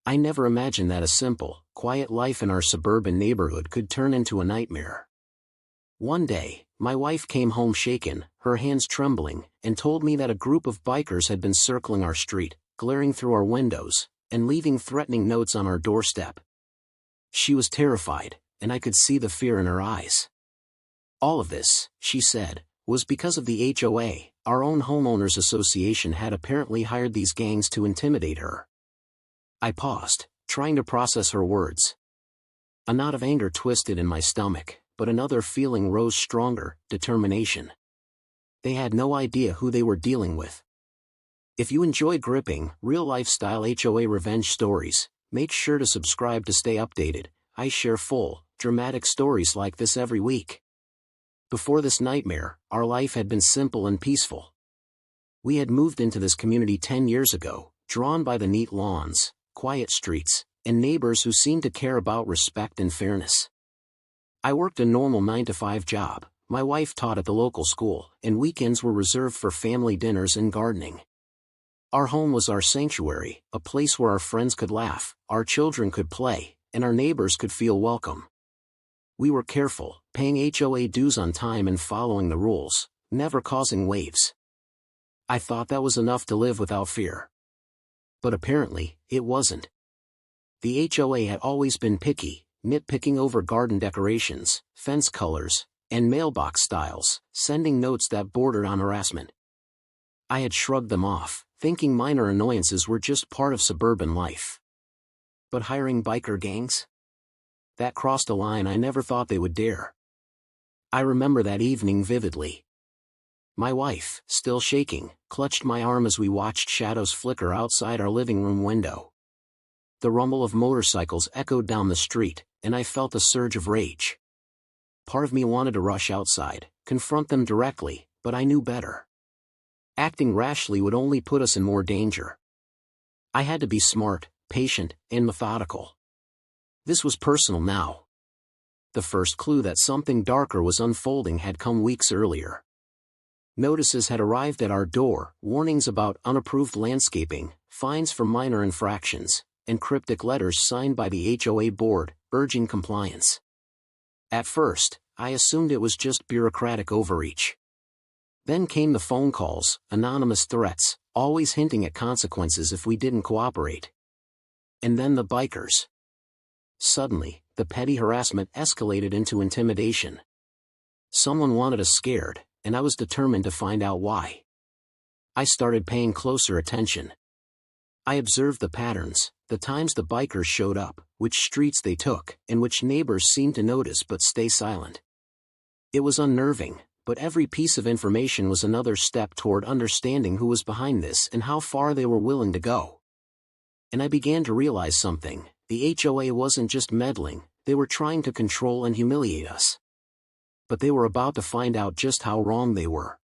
I never imagined that a simple, quiet life in our suburban neighborhood could turn into a nightmare. One day, my wife came home shaken, her hands trembling, and told me that a group of bikers had been circling our street, glaring through our windows, and leaving threatening notes on our doorstep. She was terrified, and I could see the fear in her eyes. All of this, she said, was because of the HOA, our own homeowners association had apparently hired these gangs to intimidate her. I paused, trying to process her words. A knot of anger twisted in my stomach, but another feeling rose stronger: determination. They had no idea who they were dealing with. If you enjoy gripping, real-lifestyle HOA revenge stories, make sure to subscribe to stay updated. I share full, dramatic stories like this every week. Before this nightmare, our life had been simple and peaceful. We had moved into this community 10 years ago, drawn by the neat lawns, quiet streets, and neighbors who seemed to care about respect and fairness. I worked a normal 9-to-5 job, my wife taught at the local school, and weekends were reserved for family dinners and gardening. Our home was our sanctuary, a place where our friends could laugh, our children could play, and our neighbors could feel welcome. We were careful, paying HOA dues on time and following the rules, never causing waves. I thought that was enough to live without fear. But apparently, it wasn't. The HOA had always been picky, nitpicking over garden decorations, fence colors, and mailbox styles, sending notes that bordered on harassment. I had shrugged them off, thinking minor annoyances were just part of suburban life. But hiring biker gangs? That crossed a line I never thought they would dare. I remember that evening vividly. My wife, still shaking, clutched my arm as we watched shadows flicker outside our living room window. The rumble of motorcycles echoed down the street, and I felt a surge of rage. Part of me wanted to rush outside, confront them directly, but I knew better. Acting rashly would only put us in more danger. I had to be smart, patient, and methodical. This was personal now. The first clue that something darker was unfolding had come weeks earlier. Notices had arrived at our door, warnings about unapproved landscaping, fines for minor infractions, and cryptic letters signed by the HOA board, urging compliance. At first, I assumed it was just bureaucratic overreach. Then came the phone calls, anonymous threats, always hinting at consequences if we didn't cooperate. And then the bikers. Suddenly, the petty harassment escalated into intimidation. Someone wanted us scared, and I was determined to find out why. I started paying closer attention. I observed the patterns, the times the bikers showed up, which streets they took, and which neighbors seemed to notice but stay silent. It was unnerving, but every piece of information was another step toward understanding who was behind this and how far they were willing to go. And I began to realize something: the HOA wasn't just meddling, they were trying to control and humiliate us. But they were about to find out just how wrong they were.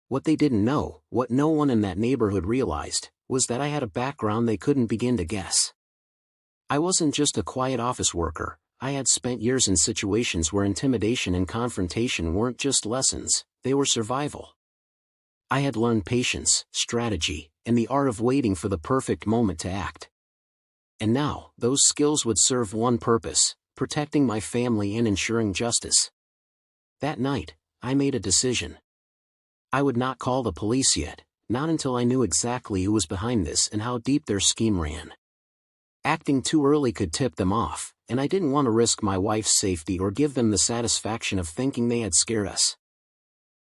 What they didn't know, what no one in that neighborhood realized, was that I had a background they couldn't begin to guess. I wasn't just a quiet office worker. I had spent years in situations where intimidation and confrontation weren't just lessons, they were survival. I had learned patience, strategy, and the art of waiting for the perfect moment to act. And now, those skills would serve one purpose: protecting my family and ensuring justice. That night, I made a decision. I would not call the police yet, not until I knew exactly who was behind this and how deep their scheme ran. Acting too early could tip them off, and I didn't want to risk my wife's safety or give them the satisfaction of thinking they had scared us.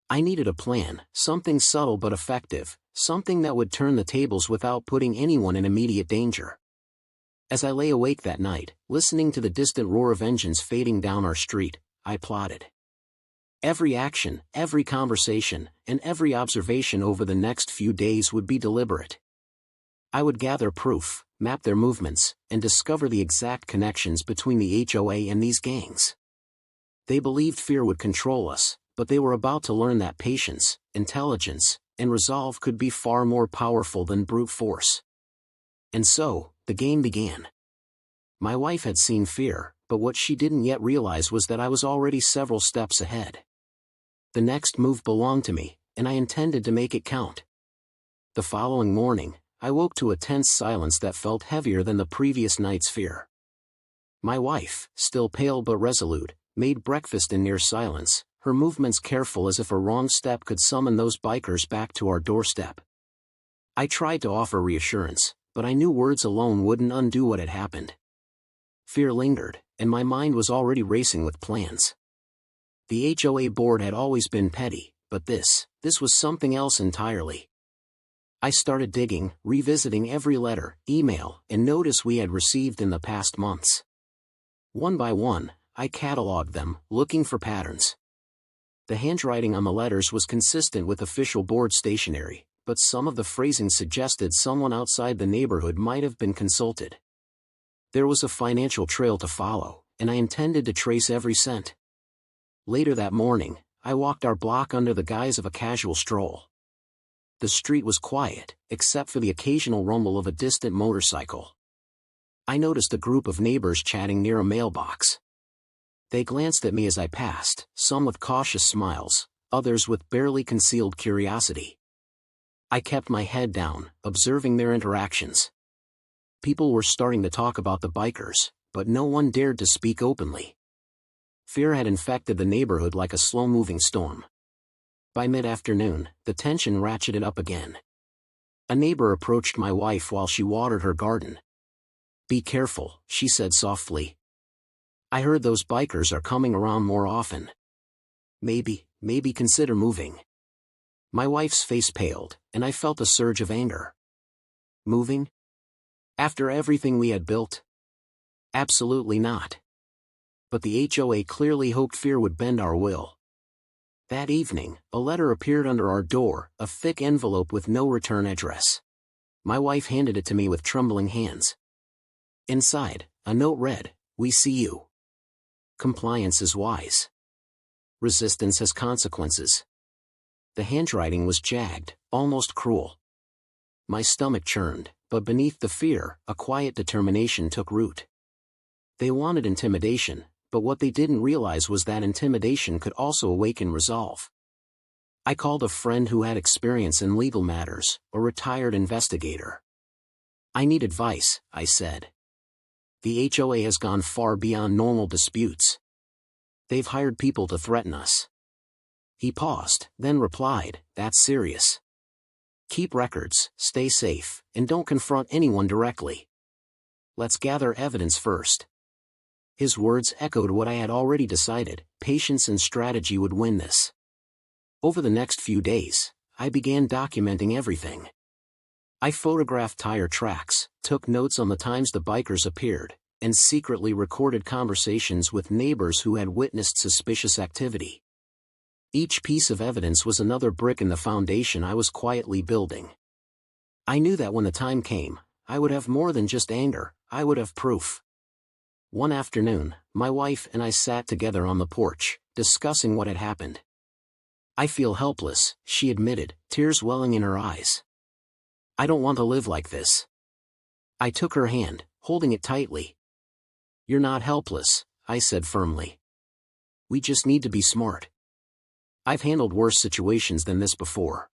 I needed a plan, something subtle but effective, something that would turn the tables without putting anyone in immediate danger. As I lay awake that night, listening to the distant roar of engines fading down our street, I plotted. Every action, every conversation, and every observation over the next few days would be deliberate. I would gather proof, map their movements, and discover the exact connections between the HOA and these gangs. They believed fear would control us, but they were about to learn that patience, intelligence, and resolve could be far more powerful than brute force. And so, the game began. My wife had seen fear, but what she didn't yet realize was that I was already several steps ahead. The next move belonged to me, and I intended to make it count. The following morning, I woke to a tense silence that felt heavier than the previous night's fear. My wife, still pale but resolute, made breakfast in near silence, her movements careful as if a wrong step could summon those bikers back to our doorstep. I tried to offer reassurance, but I knew words alone wouldn't undo what had happened. Fear lingered, and my mind was already racing with plans. The HOA board had always been petty, but this was something else entirely. I started digging, revisiting every letter, email, and notice we had received in the past months. One by one, I cataloged them, looking for patterns. The handwriting on the letters was consistent with official board stationery, but some of the phrasing suggested someone outside the neighborhood might have been consulted. There was a financial trail to follow, and I intended to trace every cent. Later that morning, I walked our block under the guise of a casual stroll. The street was quiet, except for the occasional rumble of a distant motorcycle. I noticed a group of neighbors chatting near a mailbox. They glanced at me as I passed, some with cautious smiles, others with barely concealed curiosity. I kept my head down, observing their interactions. People were starting to talk about the bikers, but no one dared to speak openly. Fear had infected the neighborhood like a slow-moving storm. By mid-afternoon, the tension ratcheted up again. A neighbor approached my wife while she watered her garden. "Be careful," she said softly. "I heard those bikers are coming around more often. Maybe consider moving." My wife's face paled, and I felt a surge of anger. Moving? After everything we had built? Absolutely not. But the HOA clearly hoped fear would bend our will. That evening, a letter appeared under our door, a thick envelope with no return address. My wife handed it to me with trembling hands. Inside, a note read, "We see you. Compliance is wise. Resistance has consequences." The handwriting was jagged, almost cruel. My stomach churned, but beneath the fear, a quiet determination took root. They wanted intimidation, but what they didn't realize was that intimidation could also awaken resolve. I called a friend who had experience in legal matters, a retired investigator. "I need advice," I said. "The HOA has gone far beyond normal disputes. They've hired people to threaten us." He paused, then replied, "That's serious. Keep records, stay safe, and don't confront anyone directly. Let's gather evidence first." His words echoed what I had already decided: patience and strategy would win this. Over the next few days, I began documenting everything. I photographed tire tracks, took notes on the times the bikers appeared, and secretly recorded conversations with neighbors who had witnessed suspicious activity. Each piece of evidence was another brick in the foundation I was quietly building. I knew that when the time came, I would have more than just anger, I would have proof. One afternoon, my wife and I sat together on the porch, discussing what had happened. "I feel helpless," she admitted, tears welling in her eyes. "I don't want to live like this." I took her hand, holding it tightly. "You're not helpless," I said firmly. "We just need to be smart. I've handled worse situations than this before.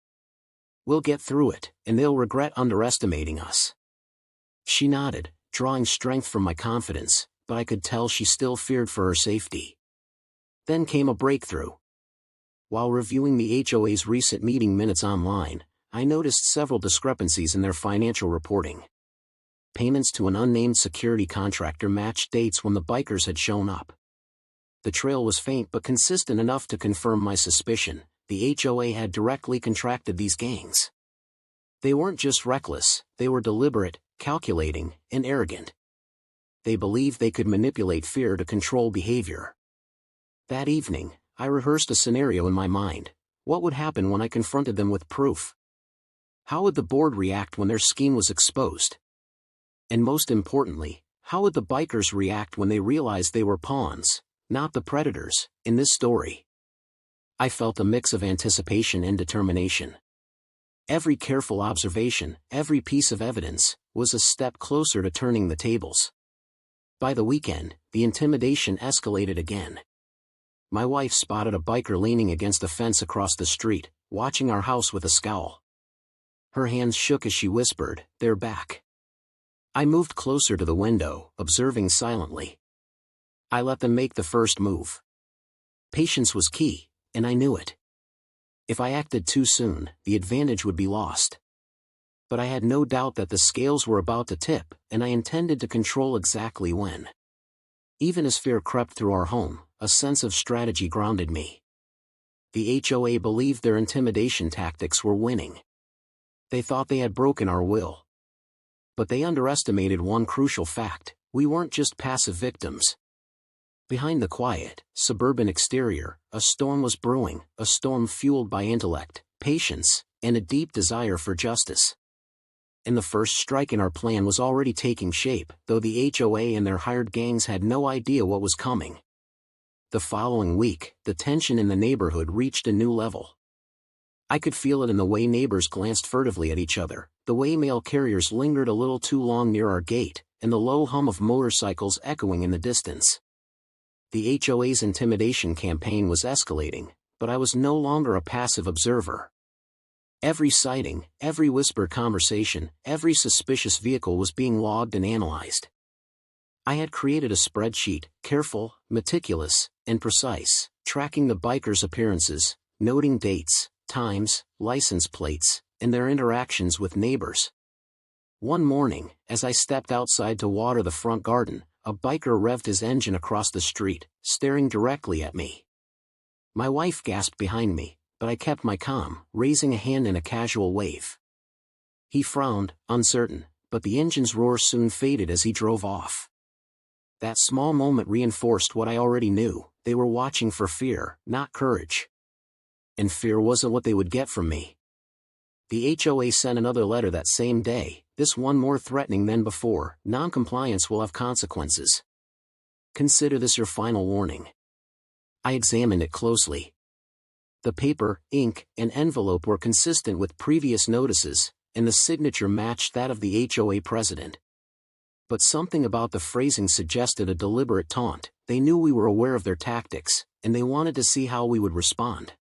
We'll get through it, and they'll regret underestimating us." She nodded, drawing strength from my confidence, but I could tell she still feared for her safety. Then came a breakthrough. While reviewing the HOA's recent meeting minutes online, I noticed several discrepancies in their financial reporting. Payments to an unnamed security contractor matched dates when the bikers had shown up. The trail was faint but consistent enough to confirm my suspicion: the HOA had directly contracted these gangs. They weren't just reckless, they were deliberate, calculating, and arrogant. They believed they could manipulate fear to control behavior. That evening, I rehearsed a scenario in my mind. What would happen when I confronted them with proof? How would the board react when their scheme was exposed? And most importantly, how would the bikers react when they realized they were pawns, not the predators, in this story? I felt a mix of anticipation and determination. Every careful observation, every piece of evidence, was a step closer to turning the tables. By the weekend, the intimidation escalated again. My wife spotted a biker leaning against a fence across the street, watching our house with a scowl. Her hands shook as she whispered, "They're back." I moved closer to the window, observing silently. I let them make the first move. Patience was key, and I knew it. If I acted too soon, the advantage would be lost. But I had no doubt that the scales were about to tip, and I intended to control exactly when. Even as fear crept through our home, a sense of strategy grounded me. The HOA believed their intimidation tactics were winning. They thought they had broken our will. But they underestimated one crucial fact: we weren't just passive victims. Behind the quiet, suburban exterior, a storm was brewing, a storm fueled by intellect, patience, and a deep desire for justice. And the first strike in our plan was already taking shape, though the HOA and their hired gangs had no idea what was coming. The following week, the tension in the neighborhood reached a new level. I could feel it in the way neighbors glanced furtively at each other, the way mail carriers lingered a little too long near our gate, and the low hum of motorcycles echoing in the distance. The HOA's intimidation campaign was escalating, but I was no longer a passive observer. Every sighting, every whispered conversation, every suspicious vehicle was being logged and analyzed. I had created a spreadsheet, careful, meticulous, and precise, tracking the bikers' appearances, noting dates, times, license plates, and their interactions with neighbors. One morning, as I stepped outside to water the front garden, a biker revved his engine across the street, staring directly at me. My wife gasped behind me, but I kept my calm, raising a hand in a casual wave. He frowned, uncertain, but the engine's roar soon faded as he drove off. That small moment reinforced what I already knew: they were watching for fear, not courage. And fear wasn't what they would get from me. The HOA sent another letter that same day, this one more threatening than before: "Non-compliance will have consequences. Consider this your final warning." I examined it closely. The paper, ink, and envelope were consistent with previous notices, and the signature matched that of the HOA president. But something about the phrasing suggested a deliberate taunt. They knew we were aware of their tactics, and they wanted to see how we would respond.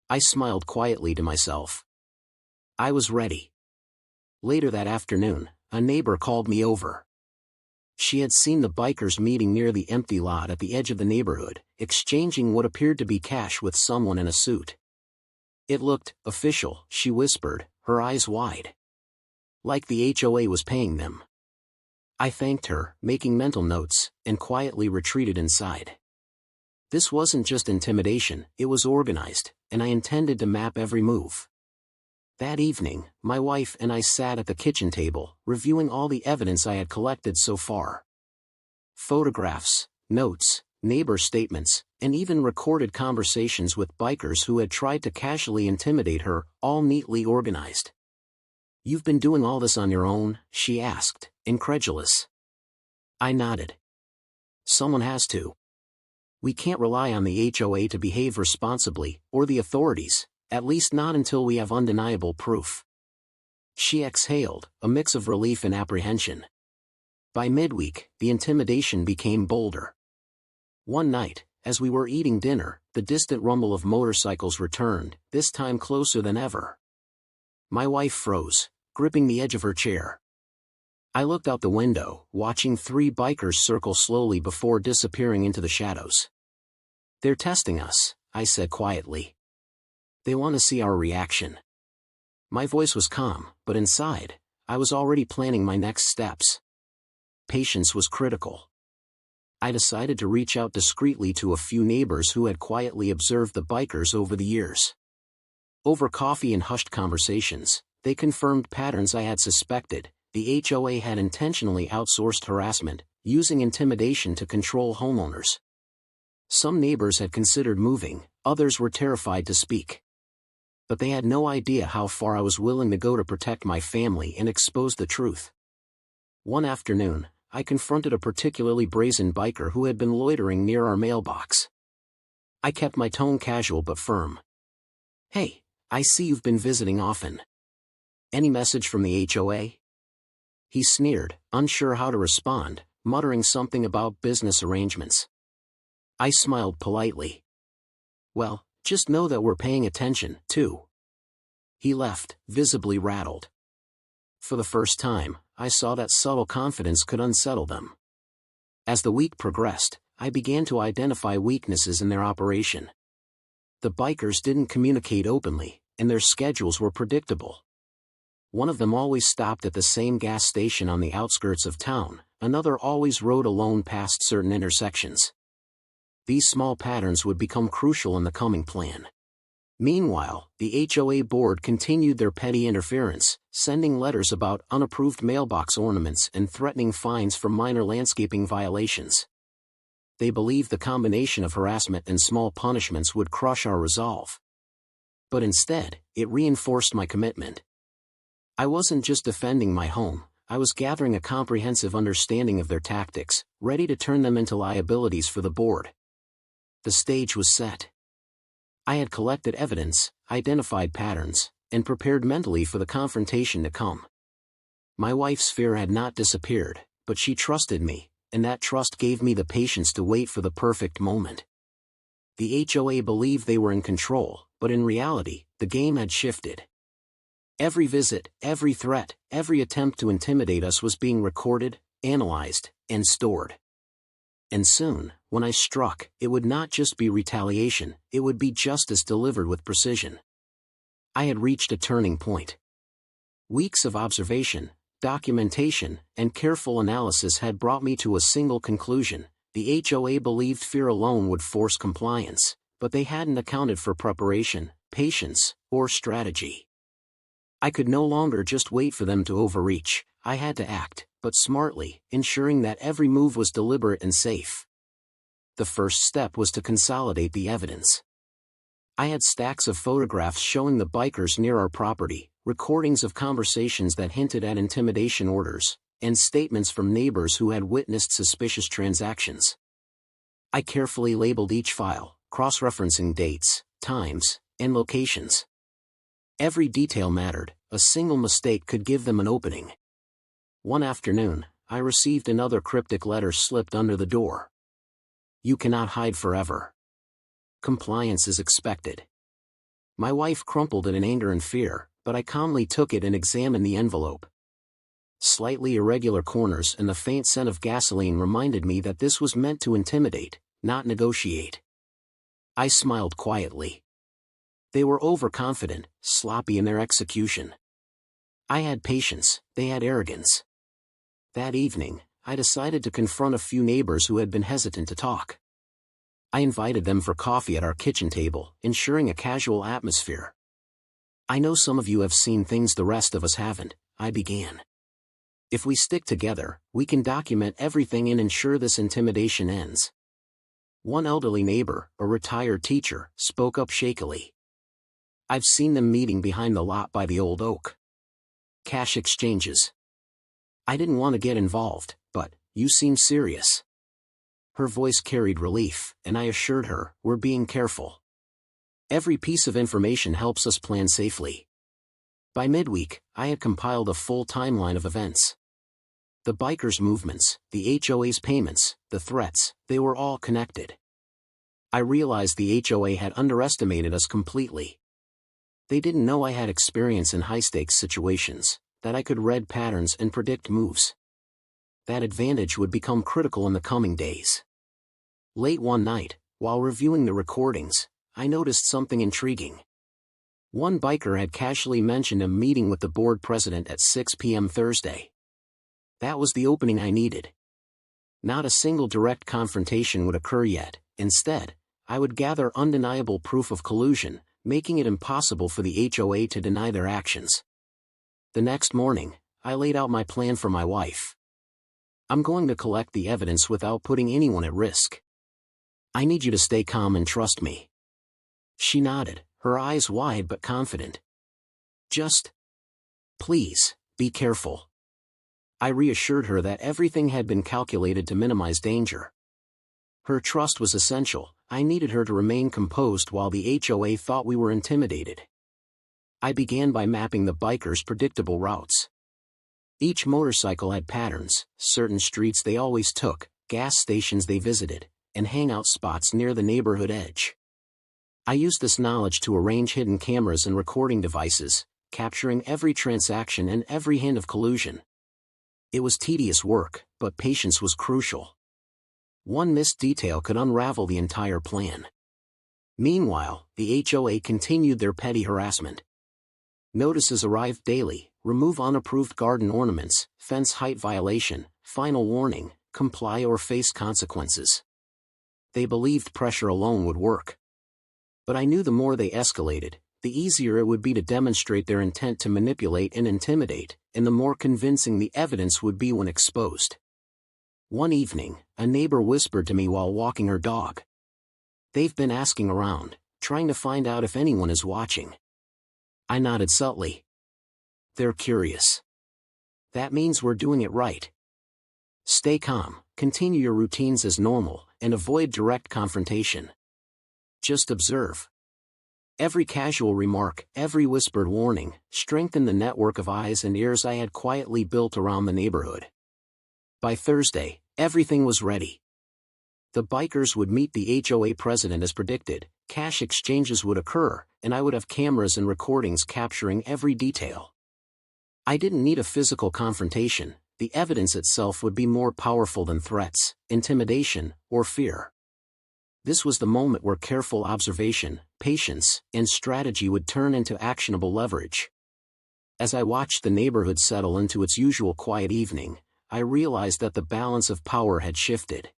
I smiled quietly to myself. I was ready. Later that afternoon, a neighbor called me over. She had seen the bikers meeting near the empty lot at the edge of the neighborhood, exchanging what appeared to be cash with someone in a suit. "It looked official," she whispered, her eyes wide. "Like the HOA was paying them." I thanked her, making mental notes, and quietly retreated inside. This wasn't just intimidation, it was organized, and I intended to map every move. That evening, my wife and I sat at the kitchen table, reviewing all the evidence I had collected so far. Photographs, notes, neighbor statements, and even recorded conversations with bikers who had tried to casually intimidate her, all neatly organized. "You've been doing all this on your own?" she asked, incredulous. I nodded. "Someone has to. We can't rely on the HOA to behave responsibly, or the authorities, at least not until we have undeniable proof." She exhaled, a mix of relief and apprehension. By midweek, the intimidation became bolder. One night, as we were eating dinner, the distant rumble of motorcycles returned, this time closer than ever. My wife froze, gripping the edge of her chair. I looked out the window, watching 3 bikers circle slowly before disappearing into the shadows. "They're testing us," I said quietly. "They want to see our reaction." My voice was calm, but inside, I was already planning my next steps. Patience was critical. I decided to reach out discreetly to a few neighbors who had quietly observed the bikers over the years. Over coffee and hushed conversations, they confirmed patterns I had suspected. The HOA had intentionally outsourced harassment, using intimidation to control homeowners. Some neighbors had considered moving, others were terrified to speak. But they had no idea how far I was willing to go to protect my family and expose the truth. One afternoon, I confronted a particularly brazen biker who had been loitering near our mailbox. I kept my tone casual but firm. "Hey, I see you've been visiting often. Any message from the HOA?" He sneered, unsure how to respond, muttering something about business arrangements. I smiled politely. "Well, just know that we're paying attention, too." He left, visibly rattled. For the first time, I saw that subtle confidence could unsettle them. As the week progressed, I began to identify weaknesses in their operation. The bikers didn't communicate openly, and their schedules were predictable. One of them always stopped at the same gas station on the outskirts of town, another always rode alone past certain intersections. These small patterns would become crucial in the coming plan. Meanwhile, the HOA board continued their petty interference, sending letters about unapproved mailbox ornaments and threatening fines for minor landscaping violations. They believed the combination of harassment and small punishments would crush our resolve. But instead, it reinforced my commitment. I wasn't just defending my home, I was gathering a comprehensive understanding of their tactics, ready to turn them into liabilities for the board. The stage was set. I had collected evidence, identified patterns, and prepared mentally for the confrontation to come. My wife's fear had not disappeared, but she trusted me, and that trust gave me the patience to wait for the perfect moment. The HOA believed they were in control, but in reality, the game had shifted. Every visit, every threat, every attempt to intimidate us was being recorded, analyzed, and stored. And soon, when I struck, it would not just be retaliation, it would be justice delivered with precision. I had reached a turning point. Weeks of observation, documentation, and careful analysis had brought me to a single conclusion: the HOA believed fear alone would force compliance, but they hadn't accounted for preparation, patience, or strategy. I could no longer just wait for them to overreach, I had to act, but smartly, ensuring that every move was deliberate and safe. The first step was to consolidate the evidence. I had stacks of photographs showing the bikers near our property, recordings of conversations that hinted at intimidation orders, and statements from neighbors who had witnessed suspicious transactions. I carefully labeled each file, cross-referencing dates, times, and locations. Every detail mattered, a single mistake could give them an opening. One afternoon, I received another cryptic letter slipped under the door. You cannot hide forever. Compliance is expected. My wife crumpled it in anger and fear, but I calmly took it and examined the envelope. Slightly irregular corners and the faint scent of gasoline reminded me that this was meant to intimidate, not negotiate. I smiled quietly. They were overconfident, sloppy in their execution. I had patience, they had arrogance. That evening, I decided to confront a few neighbors who had been hesitant to talk. I invited them for coffee at our kitchen table, ensuring a casual atmosphere. I know some of you have seen things the rest of us haven't, I began. If we stick together, we can document everything and ensure this intimidation ends. One elderly neighbor, a retired teacher, spoke up shakily. I've seen them meeting behind the lot by the old oak. Cash exchanges. I didn't want to get involved, but, you seem serious. Her voice carried relief, and I assured her, we're being careful. Every piece of information helps us plan safely. By midweek, I had compiled a full timeline of events. The bikers' movements, the HOA's payments, the threats, they were all connected. I realized the HOA had underestimated us completely. They didn't know I had experience in high-stakes situations, that I could read patterns and predict moves. That advantage would become critical in the coming days. Late one night, while reviewing the recordings, I noticed something intriguing. One biker had casually mentioned a meeting with the board president at 6 p.m. Thursday. That was the opening I needed. Not a single direct confrontation would occur yet. Instead, I would gather undeniable proof of collusion, making it impossible for the HOA to deny their actions. The next morning, I laid out my plan for my wife. I'm going to collect the evidence without putting anyone at risk. I need you to stay calm and trust me. She nodded, her eyes wide but confident. Please, be careful. I reassured her that everything had been calculated to minimize danger. Her trust was essential. I needed her to remain composed while the HOA thought we were intimidated. I began by mapping the bikers' predictable routes. Each motorcycle had patterns, certain streets they always took, gas stations they visited, and hangout spots near the neighborhood edge. I used this knowledge to arrange hidden cameras and recording devices, capturing every transaction and every hint of collusion. It was tedious work, but patience was crucial. One missed detail could unravel the entire plan. Meanwhile, the HOA continued their petty harassment. Notices arrived daily: remove unapproved garden ornaments, fence height violation, final warning, comply or face consequences. They believed pressure alone would work. But I knew the more they escalated, the easier it would be to demonstrate their intent to manipulate and intimidate, and the more convincing the evidence would be when exposed. One evening, a neighbor whispered to me while walking her dog. "They've been asking around, trying to find out if anyone is watching." I nodded subtly. "They're curious. That means we're doing it right. Stay calm, continue your routines as normal, and avoid direct confrontation. Just observe." Every casual remark, every whispered warning, strengthened the network of eyes and ears I had quietly built around the neighborhood. By Thursday, everything was ready. The bikers would meet the HOA president as predicted, cash exchanges would occur, and I would have cameras and recordings capturing every detail. I didn't need a physical confrontation. The evidence itself would be more powerful than threats, intimidation, or fear. This was the moment where careful observation, patience, and strategy would turn into actionable leverage. As I watched the neighborhood settle into its usual quiet evening, I realized that the balance of power had shifted.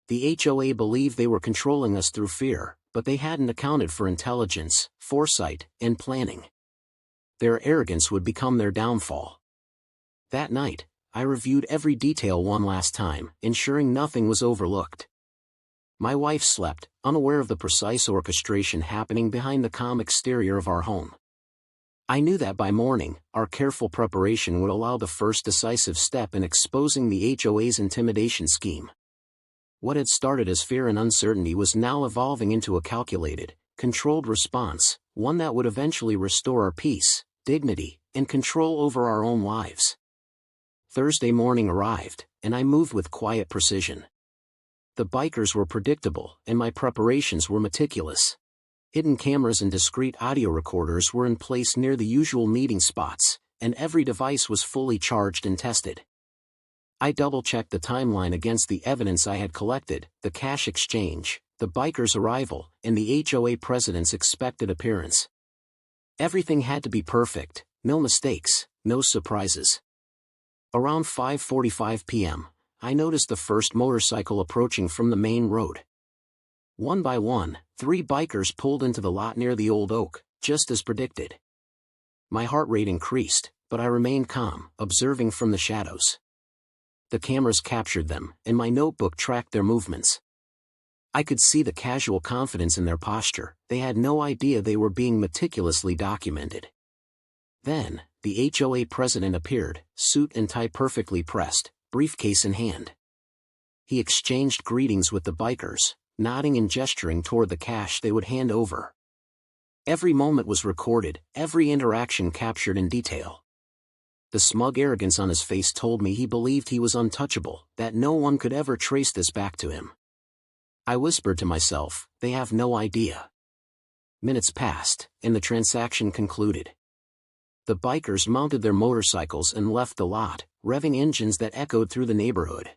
The HOA believed they were controlling us through fear, but they hadn't accounted for intelligence, foresight, and planning. Their arrogance would become their downfall. That night, I reviewed every detail one last time, ensuring nothing was overlooked. My wife slept, unaware of the precise orchestration happening behind the calm exterior of our home. I knew that by morning, our careful preparation would allow the first decisive step in exposing the HOA's intimidation scheme. What had started as fear and uncertainty was now evolving into a calculated, controlled response, one that would eventually restore our peace, dignity, and control over our own lives. Thursday morning arrived, and I moved with quiet precision. The bikers were predictable, and my preparations were meticulous. Hidden cameras and discreet audio recorders were in place near the usual meeting spots, and every device was fully charged and tested. I double-checked the timeline against the evidence I had collected: the cash exchange, the bikers' arrival, and the HOA president's expected appearance. Everything had to be perfect, no mistakes, no surprises. Around 5:45 p.m., I noticed the first motorcycle approaching from the main road. One by one, 3 bikers pulled into the lot near the old oak, just as predicted. My heart rate increased, but I remained calm, observing from the shadows. The cameras captured them, and my notebook tracked their movements. I could see the casual confidence in their posture. They had no idea they were being meticulously documented. Then, the HOA president appeared, suit and tie perfectly pressed, briefcase in hand. He exchanged greetings with the bikers, nodding and gesturing toward the cash they would hand over. Every moment was recorded, every interaction captured in detail. The smug arrogance on his face told me he believed he was untouchable, that no one could ever trace this back to him. I whispered to myself, they have no idea. Minutes passed, and the transaction concluded. The bikers mounted their motorcycles and left the lot, revving engines that echoed through the neighborhood.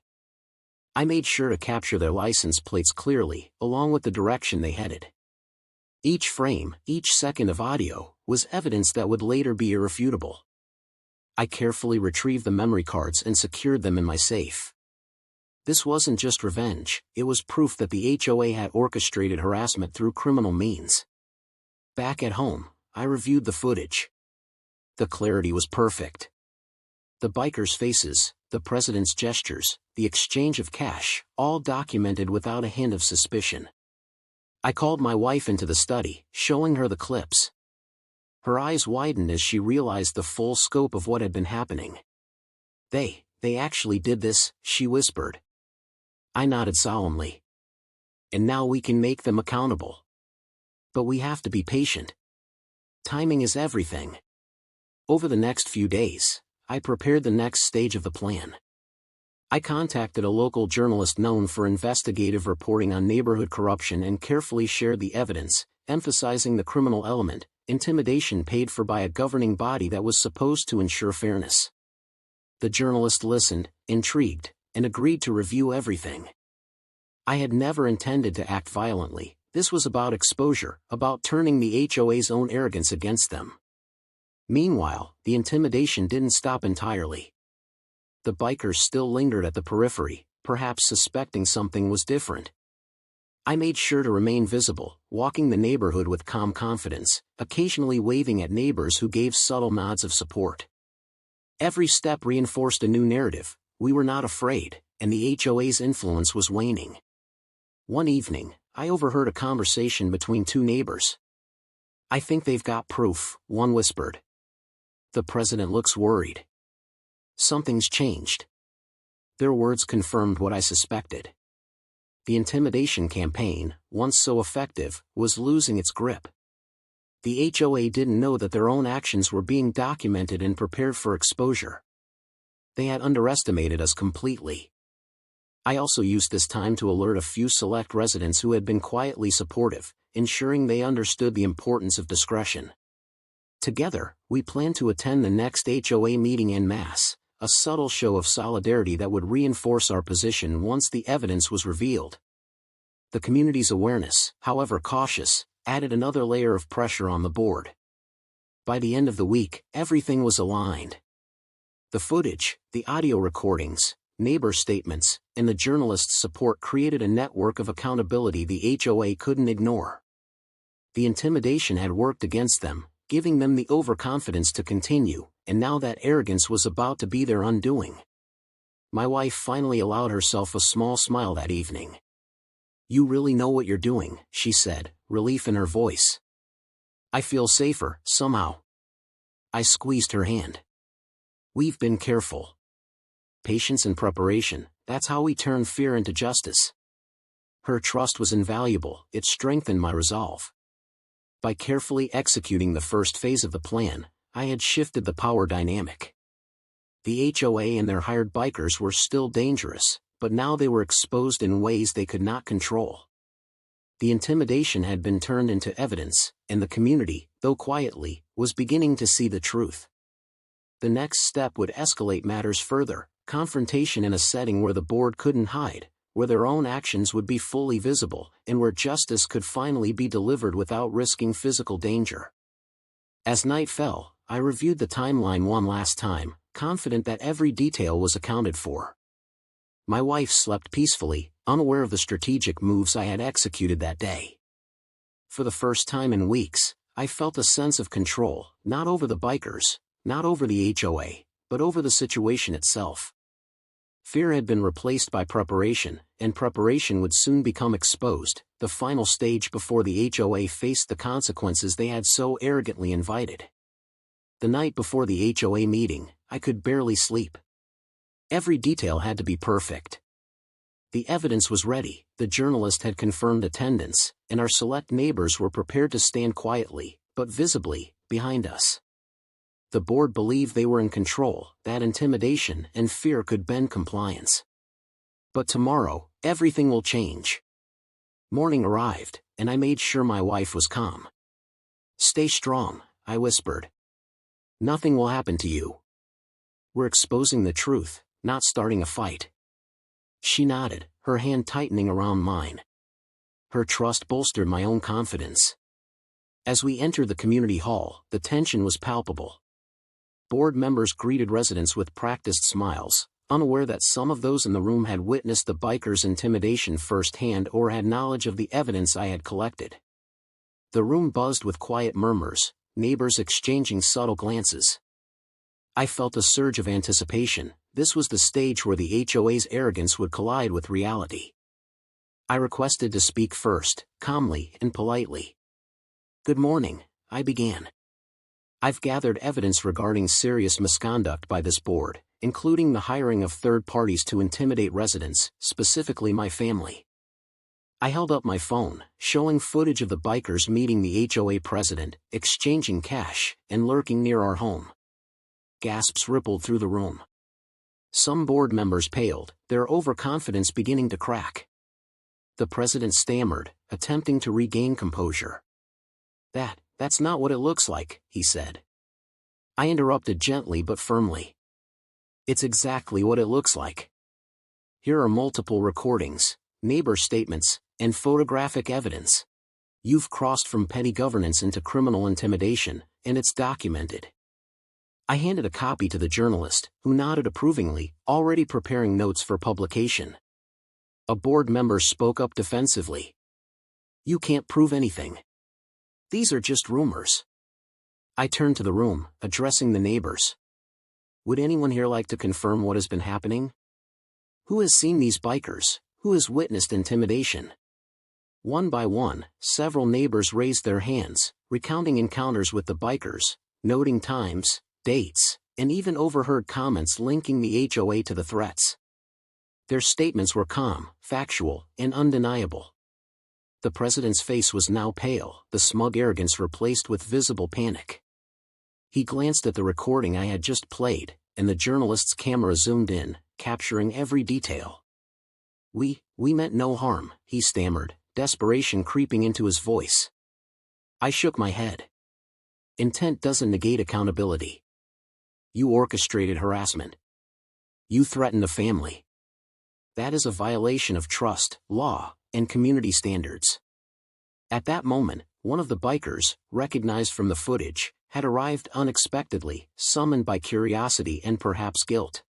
I made sure to capture their license plates clearly, along with the direction they headed. Each frame, each second of audio, was evidence that would later be irrefutable. I carefully retrieved the memory cards and secured them in my safe. This wasn't just revenge, it was proof that the HOA had orchestrated harassment through criminal means. Back at home, I reviewed the footage. The clarity was perfect. The bikers' faces, the president's gestures, the exchange of cash, all documented without a hint of suspicion. I called my wife into the study, showing her the clips. Her eyes widened as she realized the full scope of what had been happening. They actually did this," she whispered. I nodded solemnly. "And now we can make them accountable. But we have to be patient. Timing is everything." Over the next few days, I prepared the next stage of the plan. I contacted a local journalist known for investigative reporting on neighborhood corruption and carefully shared the evidence, emphasizing the criminal element, intimidation paid for by a governing body that was supposed to ensure fairness. The journalist listened, intrigued, and agreed to review everything. I had never intended to act violently. This was about exposure, about turning the HOA's own arrogance against them. Meanwhile, the intimidation didn't stop entirely. The bikers still lingered at the periphery, perhaps suspecting something was different. I made sure to remain visible, walking the neighborhood with calm confidence, occasionally waving at neighbors who gave subtle nods of support. Every step reinforced a new narrative: we were not afraid, and the HOA's influence was waning. One evening, I overheard a conversation between two neighbors. "I think they've got proof," one whispered. "The president looks worried. Something's changed." Their words confirmed what I suspected. The intimidation campaign, once so effective, was losing its grip. The HOA didn't know that their own actions were being documented and prepared for exposure. They had underestimated us completely. I also used this time to alert a few select residents who had been quietly supportive, ensuring they understood the importance of discretion. Together, we planned to attend the next HOA meeting en masse, a subtle show of solidarity that would reinforce our position once the evidence was revealed. The community's awareness, however cautious, added another layer of pressure on the board. By the end of the week, everything was aligned. The footage, the audio recordings, neighbor statements, and the journalists' support created a network of accountability the HOA couldn't ignore. The intimidation had worked against them, giving them the overconfidence to continue, and now that arrogance was about to be their undoing. My wife finally allowed herself a small smile that evening. "You really know what you're doing," she said, relief in her voice. "I feel safer, somehow." I squeezed her hand. "We've been careful. Patience and preparation, that's how we turn fear into justice." Her trust was invaluable. It strengthened my resolve. By carefully executing the first phase of the plan, I had shifted the power dynamic. The HOA and their hired bikers were still dangerous, but now they were exposed in ways they could not control. The intimidation had been turned into evidence, and the community, though quietly, was beginning to see the truth. The next step would escalate matters further: confrontation in a setting where the board couldn't hide, where their own actions would be fully visible, and where justice could finally be delivered without risking physical danger. As night fell, I reviewed the timeline one last time, confident that every detail was accounted for. My wife slept peacefully, unaware of the strategic moves I had executed that day. For the first time in weeks, I felt a sense of control, not over the bikers, not over the HOA, but over the situation itself. Fear had been replaced by preparation, and preparation would soon become exposed, the final stage before the HOA faced the consequences they had so arrogantly invited. The night before the HOA meeting, I could barely sleep. Every detail had to be perfect. The evidence was ready, the journalist had confirmed attendance, and our select neighbors were prepared to stand quietly, but visibly, behind us. The board believed they were in control, that intimidation and fear could bend compliance. But tomorrow, everything will change. Morning arrived, and I made sure my wife was calm. "Stay strong," I whispered. "Nothing will happen to you. We're exposing the truth, not starting a fight." She nodded, her hand tightening around mine. Her trust bolstered my own confidence. As we entered the community hall, the tension was palpable. Board members greeted residents with practiced smiles, unaware that some of those in the room had witnessed the bikers' intimidation firsthand or had knowledge of the evidence I had collected. The room buzzed with quiet murmurs, neighbors exchanging subtle glances. I felt a surge of anticipation. This was the stage where the HOA's arrogance would collide with reality. I requested to speak first, calmly and politely. "Good morning," I began. "I've gathered evidence regarding serious misconduct by this board, including the hiring of third parties to intimidate residents, specifically my family." I held up my phone, showing footage of the bikers meeting the HOA president, exchanging cash, and lurking near our home. Gasps rippled through the room. Some board members paled, their overconfidence beginning to crack. The president stammered, attempting to regain composure. "That's not what it looks like," he said. I interrupted gently but firmly. "It's exactly what it looks like. Here are multiple recordings, neighbor statements, and photographic evidence. You've crossed from petty governance into criminal intimidation, and it's documented." I handed a copy to the journalist, who nodded approvingly, already preparing notes for publication. A board member spoke up defensively. "You can't prove anything. These are just rumors." I turned to the room, addressing the neighbors. "Would anyone here like to confirm what has been happening? Who has seen these bikers? Who has witnessed intimidation?" One by one, several neighbors raised their hands, recounting encounters with the bikers, noting times, dates, and even overheard comments linking the HOA to the threats. Their statements were calm, factual, and undeniable. The president's face was now pale, the smug arrogance replaced with visible panic. He glanced at the recording I had just played, and the journalist's camera zoomed in, capturing every detail. We meant no harm," he stammered, desperation creeping into his voice. I shook my head. "Intent doesn't negate accountability. You orchestrated harassment. You threatened the family. That is a violation of trust, law, and community standards." At that moment, one of the bikers, recognized from the footage, had arrived unexpectedly, summoned by curiosity and perhaps guilt.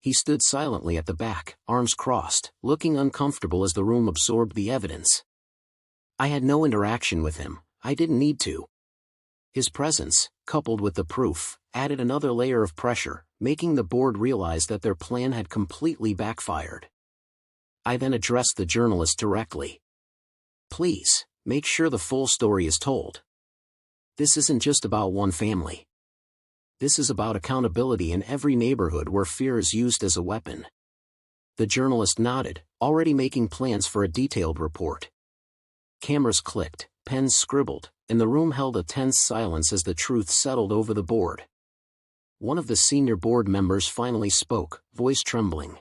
He stood silently at the back, arms crossed, looking uncomfortable as the room absorbed the evidence. I had no interaction with him. I didn't need to. His presence, coupled with the proof, added another layer of pressure, making the board realize that their plan had completely backfired. I then addressed the journalist directly. "Please, make sure the full story is told. This isn't just about one family. This is about accountability in every neighborhood where fear is used as a weapon." The journalist nodded, already making plans for a detailed report. Cameras clicked, pens scribbled, and the room held a tense silence as the truth settled over the board. One of the senior board members finally spoke, voice trembling.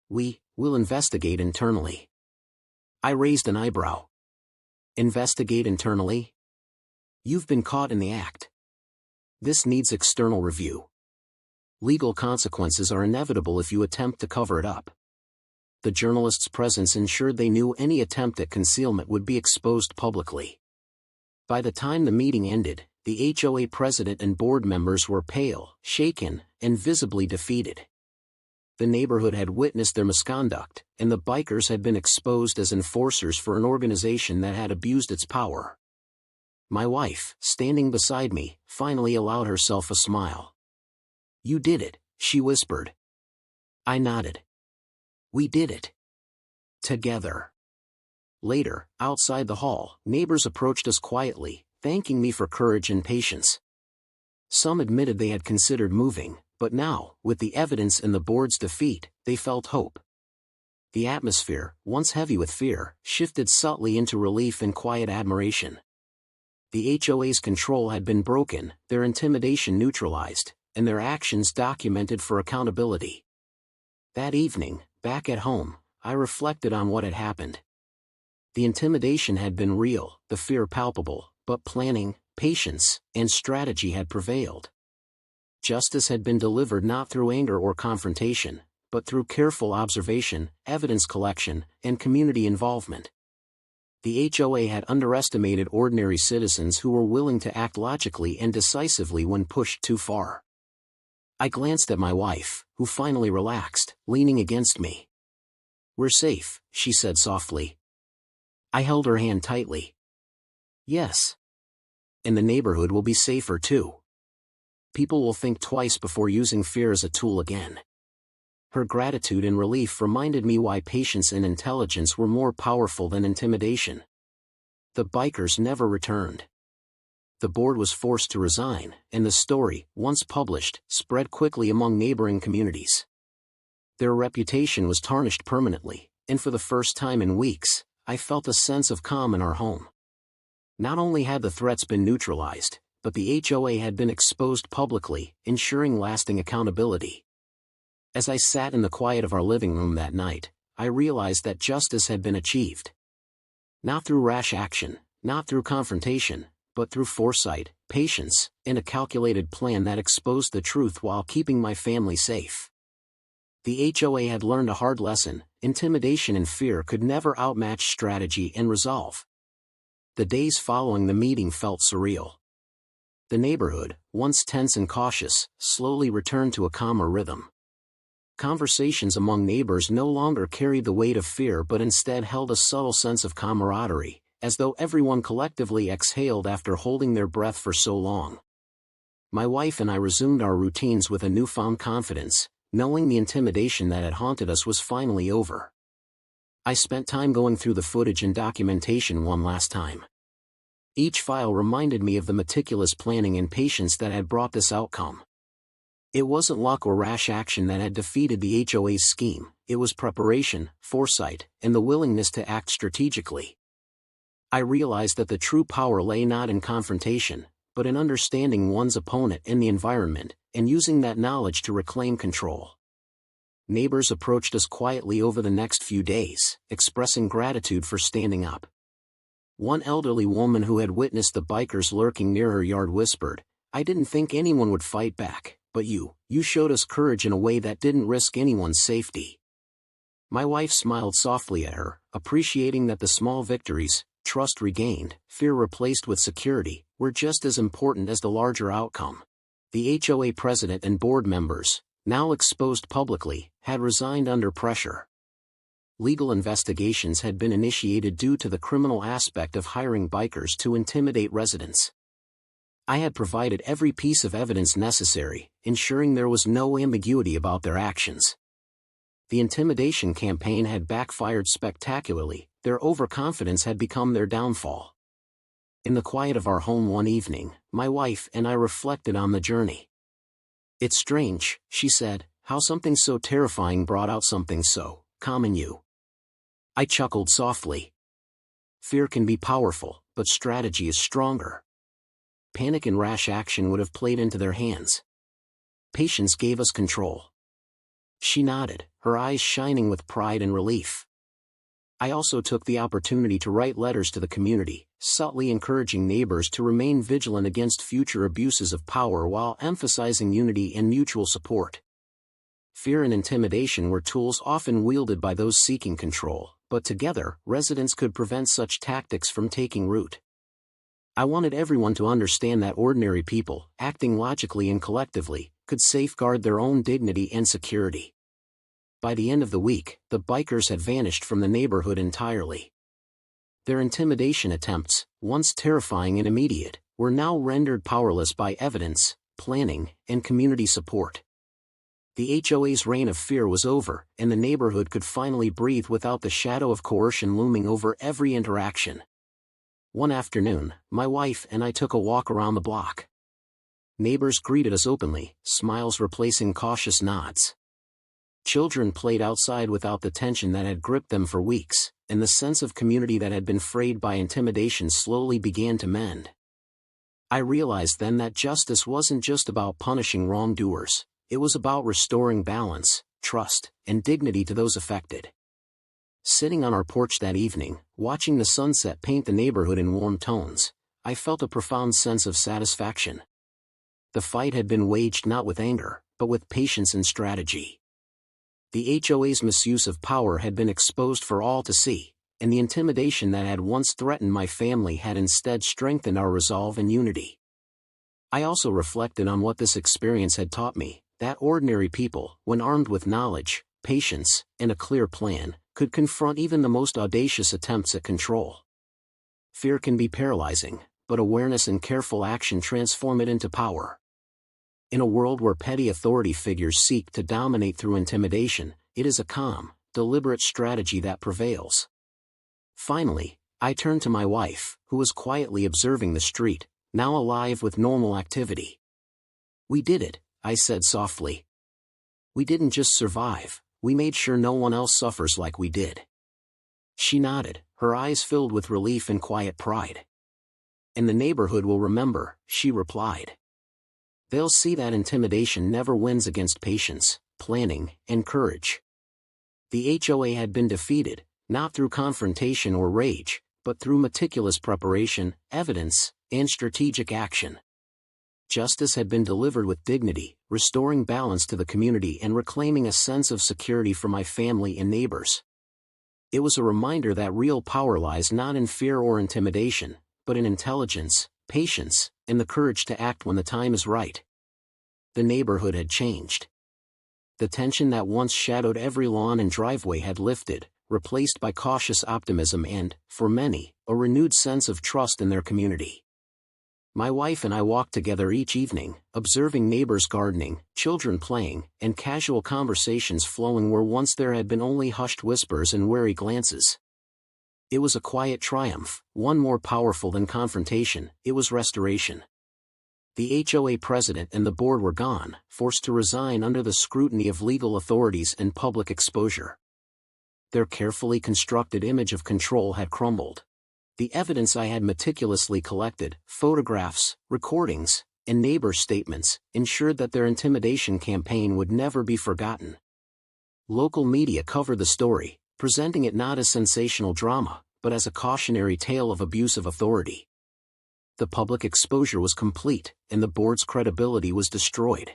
"We'll investigate internally." I raised an eyebrow. "Investigate internally? You've been caught in the act. This needs external review. Legal consequences are inevitable if you attempt to cover it up." The journalist's presence ensured they knew any attempt at concealment would be exposed publicly. By the time the meeting ended, the HOA president and board members were pale, shaken, and visibly defeated. The neighborhood had witnessed their misconduct, and the bikers had been exposed as enforcers for an organization that had abused its power. My wife, standing beside me, finally allowed herself a smile. "You did it," she whispered. I nodded. "We did it. Together." Later, outside the hall, neighbors approached us quietly, thanking me for courage and patience. Some admitted they had considered moving, but now, with the evidence and the board's defeat, they felt hope. The atmosphere, once heavy with fear, shifted subtly into relief and quiet admiration. The HOA's control had been broken, their intimidation neutralized, and their actions documented for accountability. That evening, back at home, I reflected on what had happened. The intimidation had been real, the fear palpable, but planning, patience, and strategy had prevailed. Justice had been delivered not through anger or confrontation, but through careful observation, evidence collection, and community involvement. The HOA had underestimated ordinary citizens who were willing to act logically and decisively when pushed too far. I glanced at my wife, who finally relaxed, leaning against me. "We're safe," she said softly. I held her hand tightly. "Yes. And the neighborhood will be safer too. People will think twice before using fear as a tool again." Her gratitude and relief reminded me why patience and intelligence were more powerful than intimidation. The bikers never returned. The board was forced to resign, and the story, once published, spread quickly among neighboring communities. Their reputation was tarnished permanently, and for the first time in weeks, I felt a sense of calm in our home. Not only had the threats been neutralized, but the HOA had been exposed publicly, ensuring lasting accountability. As I sat in the quiet of our living room that night, I realized that justice had been achieved. Not through rash action, not through confrontation, but through foresight, patience, and a calculated plan that exposed the truth while keeping my family safe. The HOA had learned a hard lesson: intimidation and fear could never outmatch strategy and resolve. The days following the meeting felt surreal. The neighborhood, once tense and cautious, slowly returned to a calmer rhythm. Conversations among neighbors no longer carried the weight of fear but instead held a subtle sense of camaraderie, as though everyone collectively exhaled after holding their breath for so long. My wife and I resumed our routines with a newfound confidence, knowing the intimidation that had haunted us was finally over. I spent time going through the footage and documentation one last time. Each file reminded me of the meticulous planning and patience that had brought this outcome. It wasn't luck or rash action that had defeated the HOA's scheme, it was preparation, foresight, and the willingness to act strategically. I realized that the true power lay not in confrontation, but in understanding one's opponent and the environment, and using that knowledge to reclaim control. Neighbors approached us quietly over the next few days, expressing gratitude for standing up. One elderly woman who had witnessed the bikers lurking near her yard whispered, "I didn't think anyone would fight back, but you showed us courage in a way that didn't risk anyone's safety." My wife smiled softly at her, appreciating that the small victories, trust regained, fear replaced with security, were just as important as the larger outcome. The HOA president and board members, now exposed publicly, had resigned under pressure. Legal investigations had been initiated due to the criminal aspect of hiring bikers to intimidate residents. I had provided every piece of evidence necessary, ensuring there was no ambiguity about their actions. The intimidation campaign had backfired spectacularly, their overconfidence had become their downfall. In the quiet of our home one evening, my wife and I reflected on the journey. "It's strange," she said, "how something so terrifying brought out something so calm in you." I chuckled softly. Fear can be powerful, but strategy is stronger. Panic and rash action would have played into their hands. Patience gave us control. She nodded, her eyes shining with pride and relief. I also took the opportunity to write letters to the community, subtly encouraging neighbors to remain vigilant against future abuses of power while emphasizing unity and mutual support. Fear and intimidation were tools often wielded by those seeking control, but together, residents could prevent such tactics from taking root. I wanted everyone to understand that ordinary people, acting logically and collectively, could safeguard their own dignity and security. By the end of the week, the bikers had vanished from the neighborhood entirely. Their intimidation attempts, once terrifying and immediate, were now rendered powerless by evidence, planning, and community support. The HOA's reign of fear was over, and the neighborhood could finally breathe without the shadow of coercion looming over every interaction. One afternoon, my wife and I took a walk around the block. Neighbors greeted us openly, smiles replacing cautious nods. Children played outside without the tension that had gripped them for weeks, and the sense of community that had been frayed by intimidation slowly began to mend. I realized then that justice wasn't just about punishing wrongdoers, it was about restoring balance, trust, and dignity to those affected. Sitting on our porch that evening, watching the sunset paint the neighborhood in warm tones, I felt a profound sense of satisfaction. The fight had been waged not with anger, but with patience and strategy. The HOA's misuse of power had been exposed for all to see, and the intimidation that had once threatened my family had instead strengthened our resolve and unity. I also reflected on what this experience had taught me, that ordinary people, when armed with knowledge, patience, and a clear plan, could confront even the most audacious attempts at control. Fear can be paralyzing, but awareness and careful action transform it into power. In a world where petty authority figures seek to dominate through intimidation, it is a calm, deliberate strategy that prevails. Finally, I turned to my wife, who was quietly observing the street, now alive with normal activity. "We did it," I said softly. "We didn't just survive, we made sure no one else suffers like we did." She nodded, her eyes filled with relief and quiet pride. "And the neighborhood will remember," she replied. "They'll see that intimidation never wins against patience, planning, and courage." The HOA had been defeated, not through confrontation or rage, but through meticulous preparation, evidence, and strategic action. Justice had been delivered with dignity, restoring balance to the community and reclaiming a sense of security for my family and neighbors. It was a reminder that real power lies not in fear or intimidation, but in intelligence, patience, and the courage to act when the time is right. The neighborhood had changed. The tension that once shadowed every lawn and driveway had lifted, replaced by cautious optimism and, for many, a renewed sense of trust in their community. My wife and I walked together each evening, observing neighbors gardening, children playing, and casual conversations flowing where once there had been only hushed whispers and wary glances. It was a quiet triumph, one more powerful than confrontation. It was restoration. The HOA president and the board were gone, forced to resign under the scrutiny of legal authorities and public exposure. Their carefully constructed image of control had crumbled. The evidence I had meticulously collected, photographs, recordings, and neighbor statements, ensured that their intimidation campaign would never be forgotten. Local media covered the story, presenting it not as sensational drama, but as a cautionary tale of abuse of authority. The public exposure was complete, and the board's credibility was destroyed.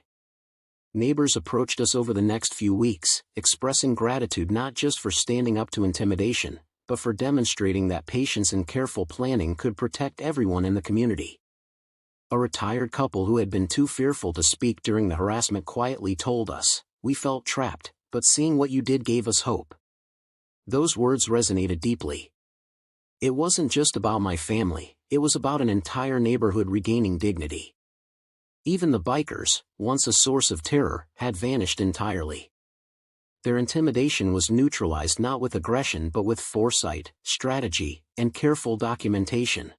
Neighbors approached us over the next few weeks, expressing gratitude not just for standing up to intimidation, but for demonstrating that patience and careful planning could protect everyone in the community. A retired couple who had been too fearful to speak during the harassment quietly told us, "We felt trapped, but seeing what you did gave us hope." Those words resonated deeply. It wasn't just about my family, it was about an entire neighborhood regaining dignity. Even the bikers, once a source of terror, had vanished entirely. Their intimidation was neutralized not with aggression but with foresight, strategy, and careful documentation.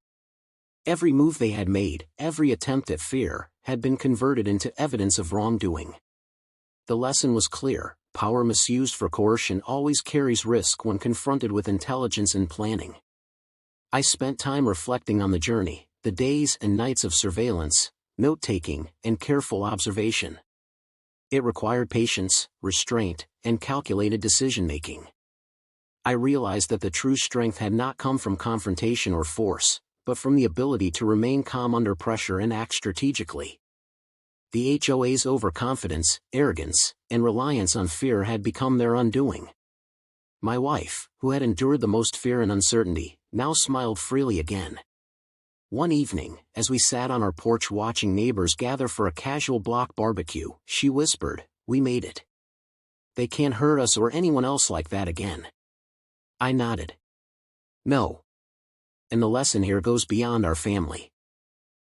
Every move they had made, every attempt at fear, had been converted into evidence of wrongdoing. The lesson was clear: power misused for coercion always carries risk when confronted with intelligence and planning. I spent time reflecting on the journey, the days and nights of surveillance, note-taking, and careful observation. It required patience, restraint, and calculated decision-making. I realized that the true strength had not come from confrontation or force, but from the ability to remain calm under pressure and act strategically. The HOA's overconfidence, arrogance, and reliance on fear had become their undoing. My wife, who had endured the most fear and uncertainty, now smiled freely again. One evening, as we sat on our porch watching neighbors gather for a casual block barbecue, she whispered, "We made it. They can't hurt us or anyone else like that again." I nodded. "No. And the lesson here goes beyond our family.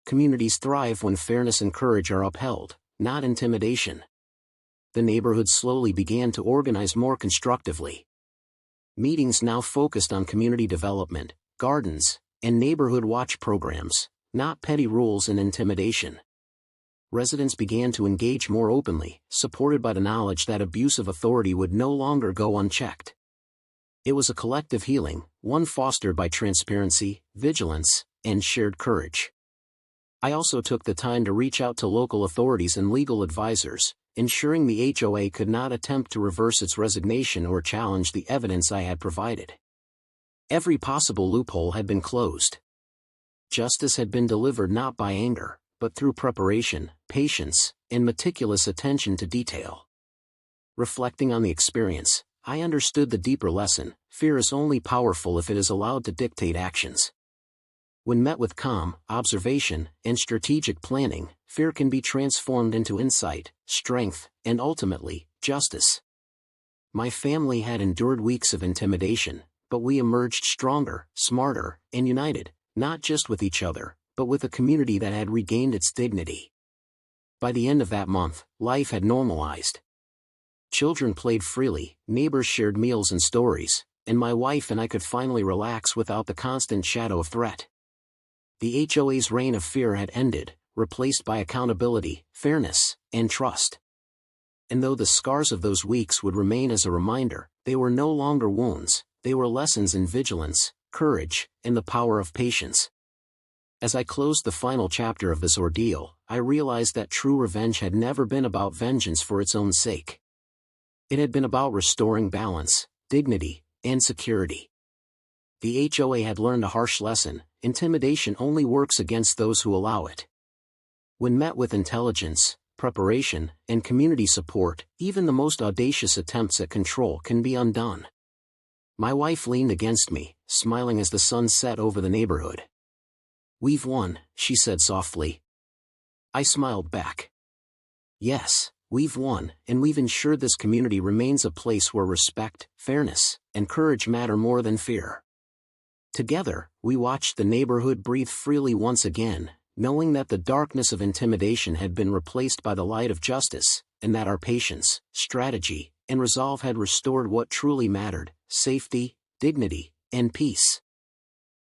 Communities thrive when fairness and courage are upheld, not intimidation." The neighborhood slowly began to organize more constructively. Meetings now focused on community development, gardens, and neighborhood watch programs, not petty rules and intimidation. Residents began to engage more openly, supported by the knowledge that abuse of authority would no longer go unchecked. It was a collective healing, one fostered by transparency, vigilance, and shared courage. I also took the time to reach out to local authorities and legal advisors, ensuring the HOA could not attempt to reverse its resignation or challenge the evidence I had provided. Every possible loophole had been closed. Justice had been delivered not by anger, but through preparation, patience, and meticulous attention to detail. Reflecting on the experience, I understood the deeper lesson: fear is only powerful if it is allowed to dictate actions. When met with calm, observation, and strategic planning, fear can be transformed into insight, strength, and ultimately, justice. My family had endured weeks of intimidation, but we emerged stronger, smarter, and united, not just with each other, but with a community that had regained its dignity. By the end of that month, life had normalized. Children played freely, neighbors shared meals and stories, and my wife and I could finally relax without the constant shadow of threat. The HOA's reign of fear had ended, replaced by accountability, fairness, and trust. And though the scars of those weeks would remain as a reminder, they were no longer wounds. They were lessons in vigilance, courage, and the power of patience. As I closed the final chapter of this ordeal, I realized that true revenge had never been about vengeance for its own sake. It had been about restoring balance, dignity, and security. The HOA had learned a harsh lesson: intimidation only works against those who allow it. When met with intelligence, preparation, and community support, even the most audacious attempts at control can be undone. My wife leaned against me, smiling as the sun set over the neighborhood. "We've won," she said softly. I smiled back. "Yes, we've won, and we've ensured this community remains a place where respect, fairness, and courage matter more than fear." Together, we watched the neighborhood breathe freely once again, knowing that the darkness of intimidation had been replaced by the light of justice, and that our patience, strategy, and resolve had restored what truly mattered: safety, dignity, and peace.